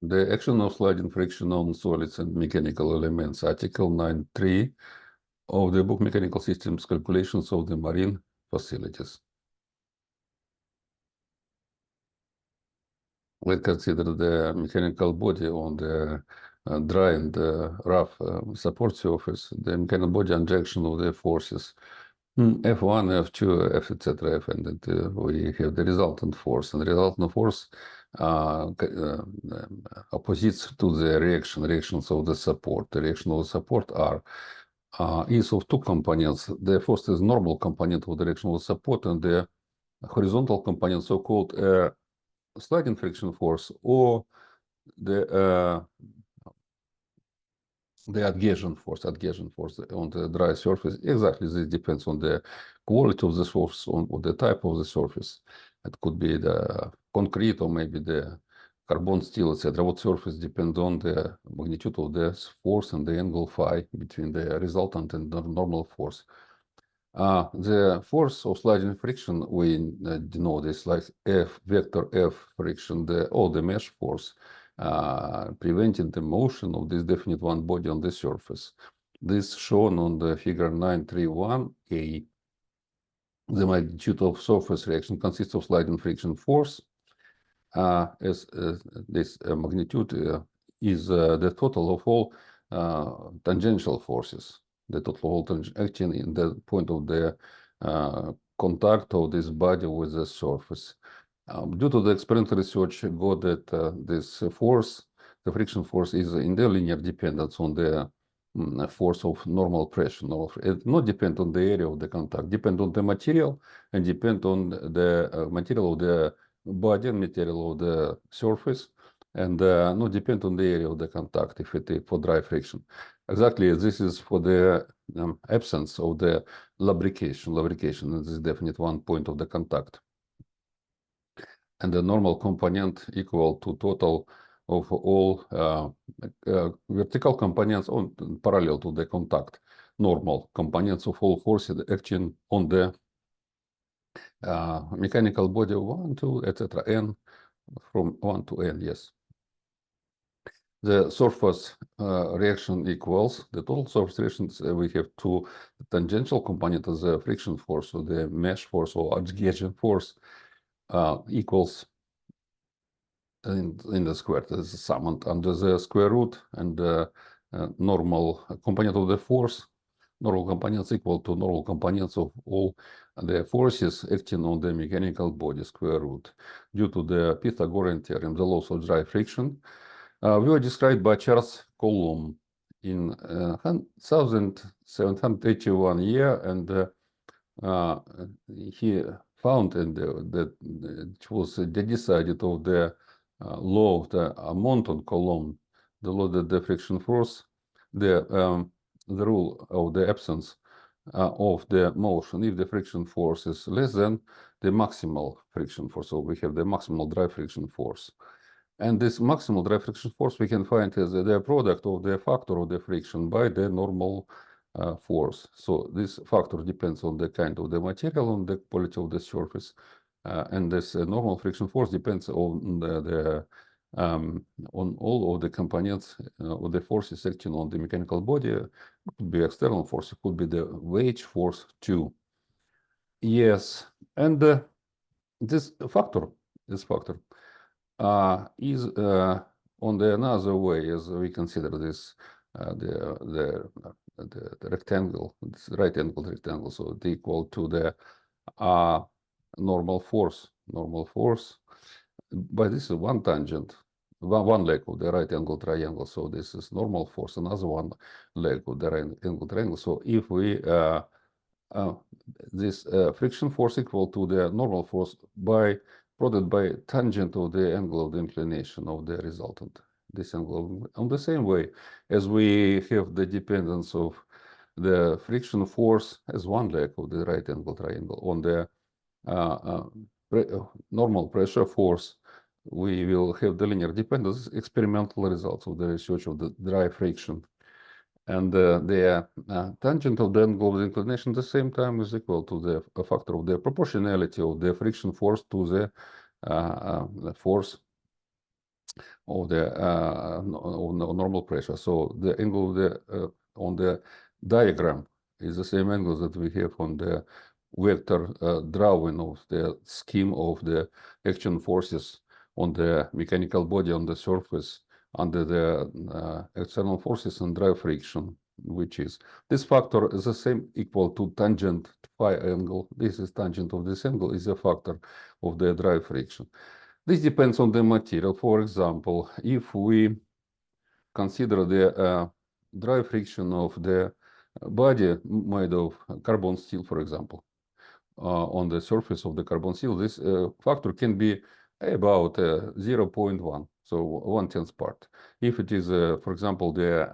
The action of sliding friction on solids and mechanical elements, Article 9.3 of the book Mechanical Systems Calculations of the Marine Facilities. Let's consider the mechanical body on the dry and rough support surface, the mechanical body injection of the forces F1, F2, F, etc. F, and we have the resultant force. And the resultant force opposites to the reactions of the support. The reaction of the support is of two components. The first is normal component of the reaction of the support, and the horizontal component, so-called sliding friction force, or the adhesion force on the dry surface. Exactly, this depends on the quality of the surface, on the type of the surface. It could be the concrete or maybe the carbon steel, etc. What surface depends on the magnitude of the force and the angle phi between the resultant and the normal force. The force of sliding friction, we denote this like F, vector F friction, the mesh force, preventing the motion of this definite one body on the surface. This shown on the figure 931A. The magnitude of surface reaction consists of sliding friction force. As this magnitude is the total of all tangential forces. The total voltage acting in the point of the contact of this body with the surface. Due to the experimental research, got that this force, the friction force, is in the linear dependence on the force of normal pressure. It not depend on the area of the contact, depend on the material, and depend on the material of the body and material of the surface, and not depend on the area of the contact if it is for dry friction. Exactly, this is for the absence of the lubrication. Lubrication is this definite one point of the contact. And the normal component equal to total of all vertical components on parallel to the contact. Normal components of all forces acting on the mechanical body 1, 2, etc. N, from 1 to N, yes. The surface reaction equals the total surface reactions. We have two tangential components as the friction force, or the mesh force, or adhesion force, equals in the square. This is summed under the square root, and the normal component of the force, normal components equal to normal components of all the forces acting on the mechanical body, square root. Due to the Pythagorean theorem, the laws of dry friction we were described by Charles Coulomb in 1781 year, and he found that it was decided of the law of the Monton-Coulomb, the law that the friction force, the rule of the absence of the motion if the friction force is less than the maximal friction force. So we have the maximal dry friction force. And this maximal dry friction force we can find as the product of the factor of the friction by the normal force. So this factor depends on the kind of the material, on the quality of the surface, and this normal friction force depends on on all of the components of the forces acting on the mechanical body. It could be external force, it could be the weight force too. Yes, and this factor is on the another way, as we consider this the rectangle, this right angle rectangle, so it's equal to the normal force, but this is one tangent, one leg of the right angle triangle. So this is normal force, another one leg of the right angle triangle. So if we this friction force equal to the normal force product by tangent of the angle of the inclination of the resultant. This angle, on the same way as we have the dependence of the friction force as one leg of the right angle triangle on the normal pressure force, we will have the linear dependence, experimental results of the research of the dry friction. And the tangent of the angle of the inclination at the same time is equal to the factor of the proportionality of the friction force to the force of the normal pressure. So the angle of the on the diagram is the same angle that we have on the vector drawing of the scheme of the action forces on the mechanical body on the surface under the external forces and drive friction, which is this factor is the same equal to tangent phi angle. This is tangent of this angle is a factor of the drive friction. This depends on the material. For example, if we consider the dry friction of the body made of carbon steel, for example, on the surface of the carbon steel, this factor can be about 0.1, so 1/10 part. If it is, for example, the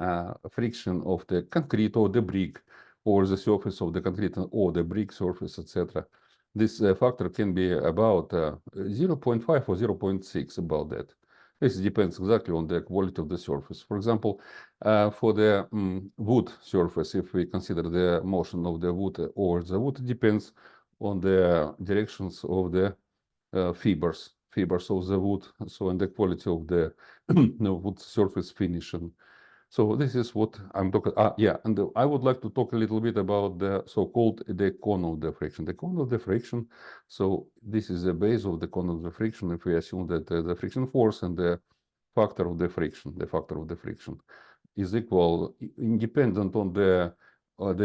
friction of the concrete or the brick or the surface of the concrete or the brick surface, etc., this factor can be about 0.5 or 0.6, about that. This depends exactly on the quality of the surface. For example, for the wood surface, if we consider the motion of the wood or the wood, depends on the directions of the fibers of the wood, so and the quality of the wood surface finishing. So this is what I'm talking. Yeah, and I would like to talk a little bit about the so-called the cone of the friction. The cone of the friction. So this is the base of the cone of the friction. If we assume that the friction force and the factor of the friction, is equal, independent on the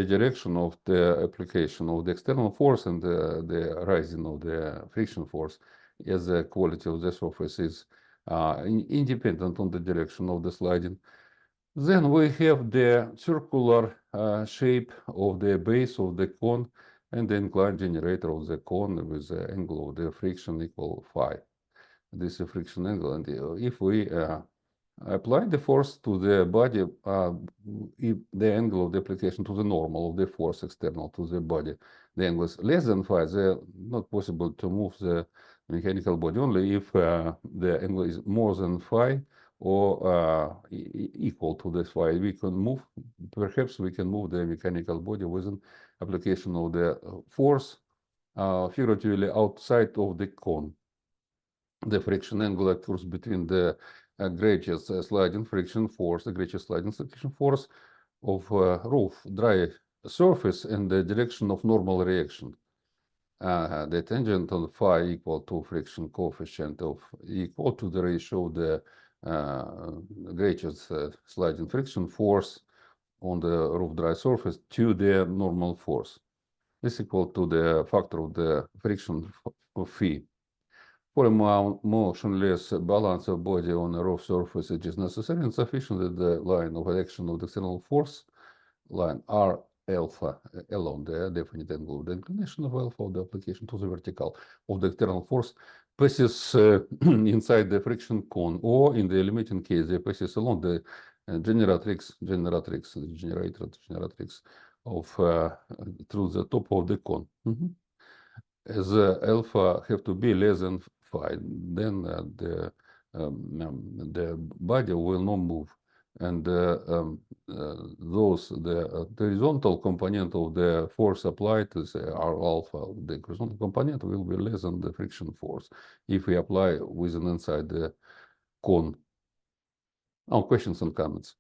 direction of the application of the external force and the rising of the friction force, as the quality of the surface is independent on the direction of the sliding. Then we have the circular shape of the base of the cone and the inclined generator of the cone with the angle of the friction equal phi. This is friction angle, and if we apply the force to the body, if the angle of the application to the normal of the force external to the body, the angle is less than phi, it's not possible to move the mechanical body. Only if the angle is more than phi or equal to this phi, we can move, perhaps we can move the mechanical body with an application of the force figuratively outside of the cone. The friction angle occurs between the greatest sliding friction force, the greatest sliding friction force of roof dry surface and the direction of normal reaction. The tangent on phi equal to friction coefficient of equal to the ratio of the greatest sliding friction force on the roof dry surface to the normal force. This is equal to the factor of the friction of phi. For a motionless balance of body on a rough surface, it is necessary and sufficient that the line of action of the external force, line R alpha, along the definite angle of the inclination of alpha of the application to the vertical of the external force, passes inside the friction cone, or in the limiting case, they passes along the generatrix of through the top of the cone. As alpha have to be less than phi, then the body will not move, and the horizontal component of the force applied is R alpha. The horizontal component will be less than the friction force if we apply within inside the cone. Now, questions and comments.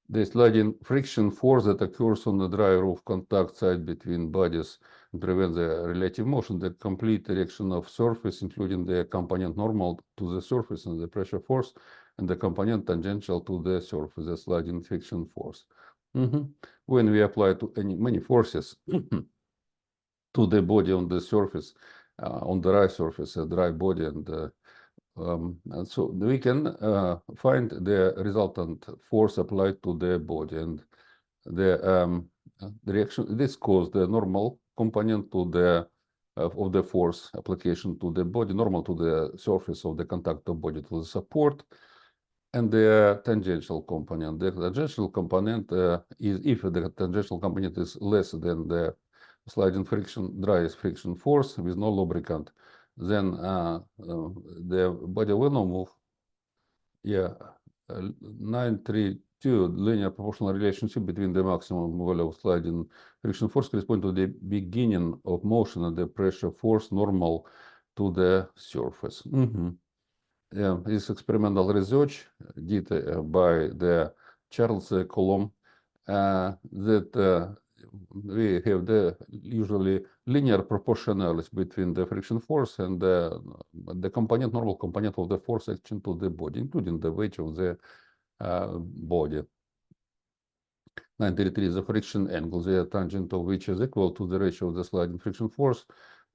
The sliding friction force that occurs on the dry roof contact side between bodies and prevents the relative motion, the complete direction of surface, including the component normal to the surface and the pressure force, and the component tangential to the surface, the sliding friction force. When we apply to many forces to the body on the surface, on the dry surface, a dry body, and so we can find the resultant force applied to the body, and the reaction. This causes the normal component to the of the force application to the body, normal to the surface of the contact of body to the support, and the tangential component. The tangential component is, if the tangential component is less than the sliding friction, dry friction force with no lubricant, then the body will not move. Yeah, 932 linear proportional relationship between the maximum value of sliding friction force correspond to the beginning of motion and the pressure force normal to the surface. is experimental research did by the Charles Coulomb that we have the usually linear proportionality between the friction force and the component, normal component of the force action to the body, including the weight of the body. 93 is the friction angle, the tangent of which is equal to the ratio of the sliding friction force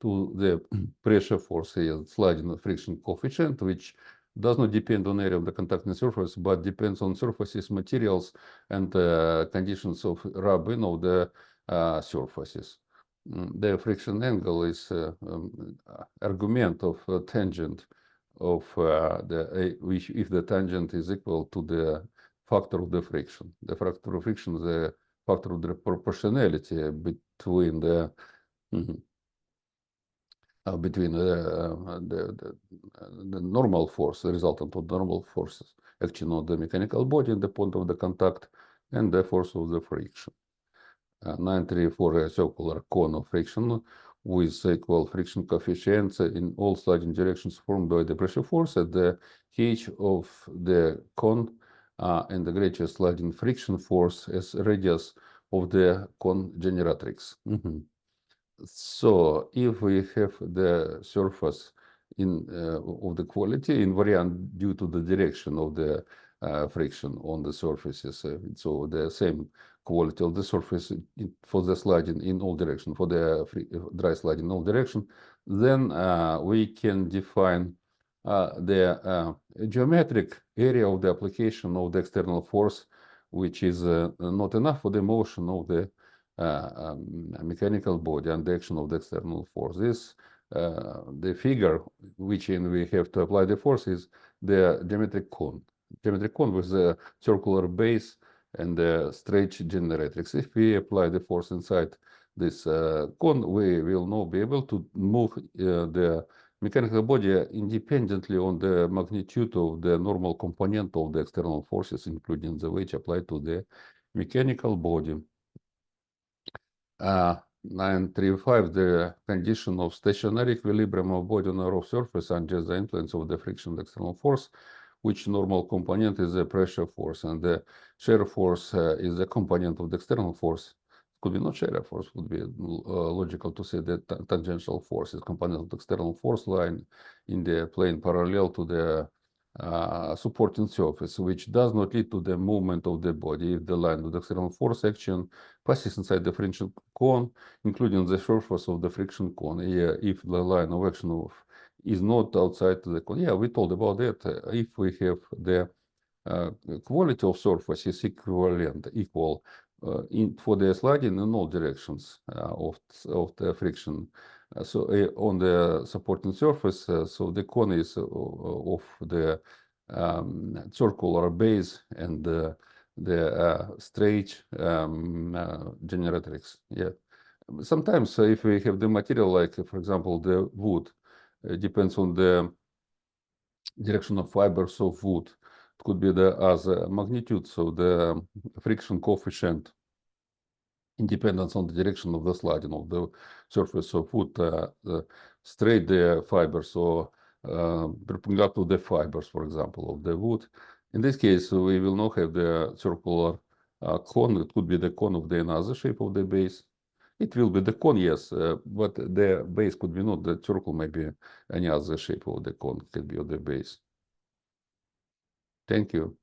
to the pressure force, here, sliding friction coefficient, which does not depend on area of the contacting surface, but depends on surfaces, materials, and conditions of rubbing of the surfaces. The friction angle is argument of tangent of which if the tangent is equal to the factor of the friction. The factor of friction is the factor of the proportionality between the normal force, the resultant of normal forces action on the mechanical body and the point of the contact, and the force of the friction. 93 for a circular cone of friction with equal friction coefficients in all sliding directions formed by the pressure force at the edge of the cone and the greatest sliding friction force as radius of the cone generatrix. So if we have the surface in of the quality invariant due to the direction of the friction on the surfaces, so the same quality of the surface for the sliding in all direction, for the dry sliding in all direction, then we can define the geometric area of the application of the external force, which is not enough for the motion of the mechanical body and the action of the external force. This the figure which we have to apply the force is the geometric cone. Geometric cone with the circular base and the straight generatrix. If we apply the force inside this cone, we will not be able to move the mechanical body independently on the magnitude of the normal component of the external forces, including the weight applied to the mechanical body. 935, the condition of stationary equilibrium of body on a rough surface under the influence of the friction of the external force, which normal component is the pressure force, and the shear force is the component of the external force. Could be not shear force, would be logical to say that tangential force is component of the external force line in the plane parallel to the supporting surface, which does not lead to the movement of the body if the line of the external force action passes inside the friction cone, including the surface of the friction cone. If the line of action is not outside the cone. Yeah, we told about that. If we have the quality of surface is equal for the sliding in all directions of the friction. So on the supporting surface, so the cone is of the circular base and the straight generatrix. Yeah. Sometimes if we have the material, like for example the wood, it depends on the direction of fibers of wood. It could be the other magnitude, so the friction coefficient independence on the direction of the sliding of the surface of wood, straight the fibers or perpendicular to the fibers, for example, of the wood. In this case, we will not have the circular cone. It could be the cone of the another shape of the base. It will be the cone, yes, but the base could be not the circle, maybe any other shape of the cone could be of the base. Thank you.